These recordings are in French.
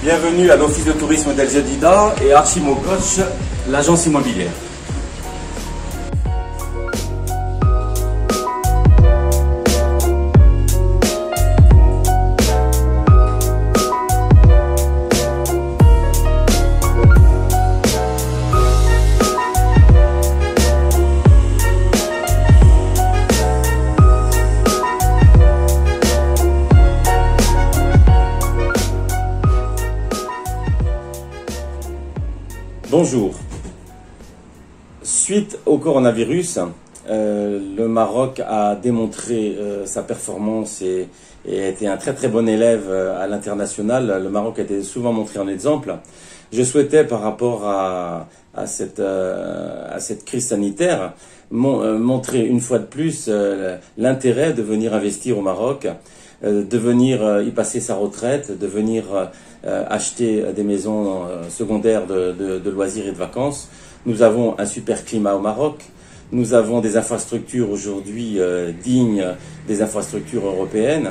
Bienvenue à l'Office de tourisme d'El Jadida et Archimo Coach, l'agence immobilière. Bonjour. Suite au coronavirus, le Maroc a démontré sa performance et a été un très bon élève à l'international. Le Maroc a été souvent montré en exemple. Je souhaitais, par rapport à cette crise sanitaire, montrer une fois de plus l'intérêt de venir investir au Maroc, de venir y passer sa retraite, de venir acheter des maisons secondaires de loisirs et de vacances. Nous avons un super climat au Maroc. Nous avons des infrastructures aujourd'hui dignes des infrastructures européennes,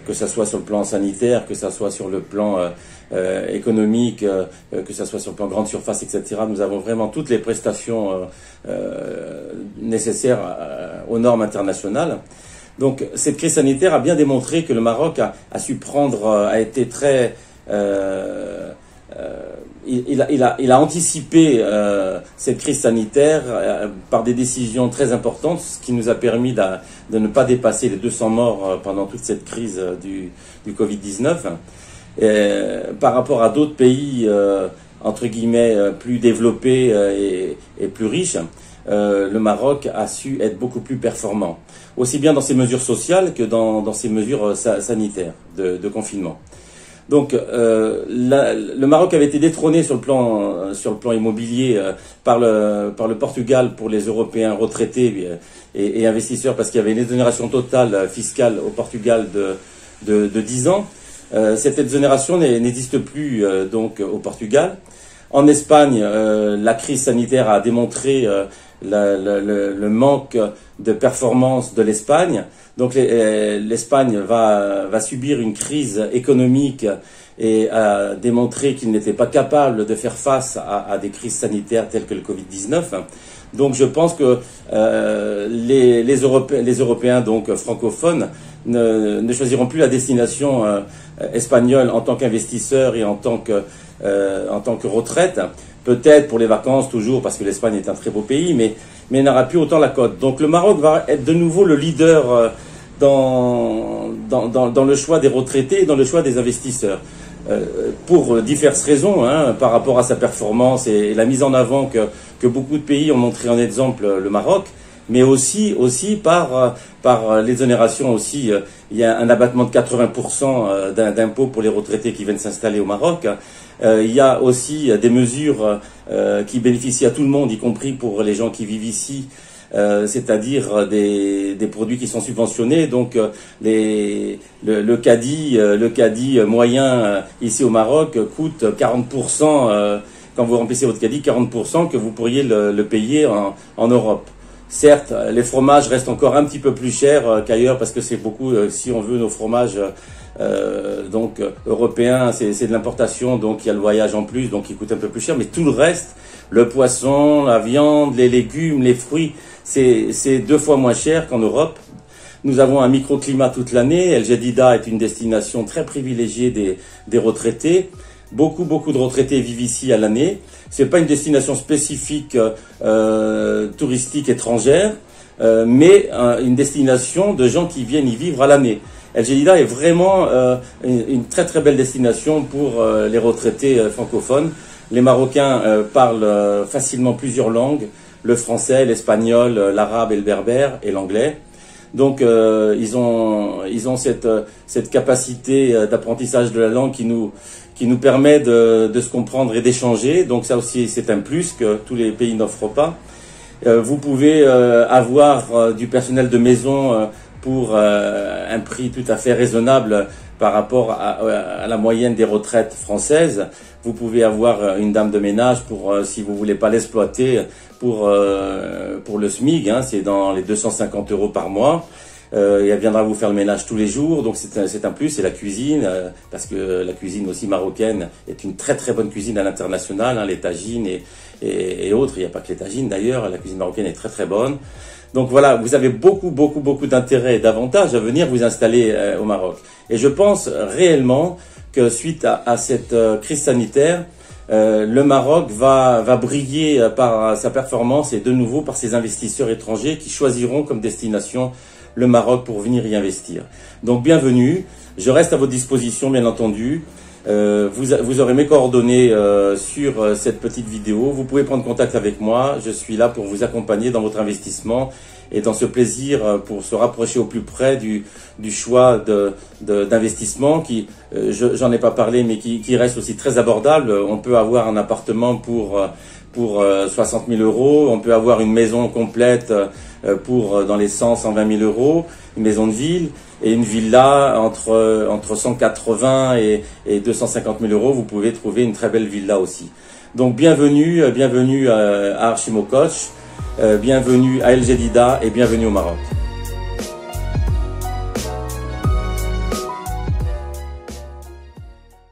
que ce soit sur le plan sanitaire, que ce soit sur le plan économique, que ce soit sur le plan grande surface, etc. Nous avons vraiment toutes les prestations nécessaires aux normes internationales. Donc cette crise sanitaire a bien démontré que le Maroc a su prendre, a été très... il a anticipé cette crise sanitaire par des décisions très importantes, ce qui nous a permis de ne pas dépasser les 200 morts pendant toute cette crise du Covid-19. Par rapport à d'autres pays, entre guillemets, plus développés et plus riches, le Maroc a su être beaucoup plus performant, aussi bien dans ses mesures sociales que dans ses mesures sanitaires de confinement. Donc le Maroc avait été détrôné sur le plan immobilier par le Portugal pour les Européens retraités et investisseurs, parce qu'il y avait une exonération totale fiscale au Portugal de 10 ans. Cette exonération n'existe plus donc au Portugal. En Espagne, la crise sanitaire a démontré le manque de performance de l'Espagne. Donc l'Espagne va subir une crise économique et a démontré qu'il n'était pas capable de faire face à des crises sanitaires telles que le Covid-19. Donc je pense que les Européens donc francophones ne choisiront plus la destination espagnole en tant qu'investisseurs et en tant que retraite. Peut-être pour les vacances toujours, parce que l'Espagne est un très beau pays, mais n'aura plus autant la cote. Donc le Maroc va être de nouveau le leader dans le choix des retraités et dans le choix des investisseurs. Pour diverses raisons, par rapport à sa performance et la mise en avant que beaucoup de pays ont montré en exemple le Maroc, mais aussi par l'exonération aussi. Il y a un abattement de 80% d'impôts pour les retraités qui viennent s'installer au Maroc. Il y a aussi des mesures qui bénéficient à tout le monde, y compris pour les gens qui vivent ici, c'est-à-dire des produits qui sont subventionnés. Donc le caddie moyen ici au Maroc coûte 40%, quand vous remplissez votre caddie, 40% que vous pourriez le payer en Europe. Certes, les fromages restent encore un petit peu plus chers qu'ailleurs, parce que c'est beaucoup, si on veut, nos fromages donc européens, c'est de l'importation, donc il y a le voyage en plus, donc il coûte un peu plus cher, mais tout le reste, le poisson, la viande, les légumes, les fruits, c'est 2 fois moins cher qu'en Europe. Nous avons un microclimat toute l'année. El Jadida est une destination très privilégiée des retraités. Beaucoup de retraités vivent ici à l'année. C'est pas une destination spécifique touristique étrangère, mais une destination de gens qui viennent y vivre à l'année. El Jadida est vraiment une très belle destination pour les retraités francophones. Les Marocains parlent facilement plusieurs langues, le français, l'espagnol, l'arabe et le berbère et l'anglais. Donc ils ont cette capacité d'apprentissage de la langue qui nous permet de se comprendre et d'échanger. Donc ça aussi c'est un plus que tous les pays n'offrent pas. Vous pouvez avoir du personnel de maison pour un prix tout à fait raisonnable par rapport à la moyenne des retraites françaises. Vous pouvez avoir une dame de ménage pour, si vous voulez pas l'exploiter, pour le SMIC, hein, c'est dans les 250 € par mois. Et elle viendra vous faire le ménage tous les jours, donc c'est un plus. Et la cuisine, parce que la cuisine aussi marocaine est une très très bonne cuisine à l'international, hein, les tagines et autres. Il n'y a pas que les tagines d'ailleurs, la cuisine marocaine est très très bonne. Donc voilà, vous avez beaucoup d'intérêt et d'avantages à venir vous installer au Maroc. Et je pense réellement que suite à cette crise sanitaire, le Maroc va briller par sa performance et de nouveau par ses investisseurs étrangers qui choisiront comme destination le Maroc pour venir y investir. Donc bienvenue, je reste à votre disposition bien entendu. Vous aurez mes coordonnées sur cette petite vidéo. Vous pouvez prendre contact avec moi. Je suis là pour vous accompagner dans votre investissement et dans ce plaisir pour se rapprocher au plus près du choix d'investissement qui, j'en ai pas parlé, mais qui reste aussi très abordable. On peut avoir un appartement pour 60 000 €. On peut avoir une maison complète pour dans les 100-120 000 €, une maison de ville. Et une villa entre 180 et 250 000 €, vous pouvez trouver une très belle villa aussi. Donc bienvenue à Archimo Coach, bienvenue à El Jadida et bienvenue au Maroc.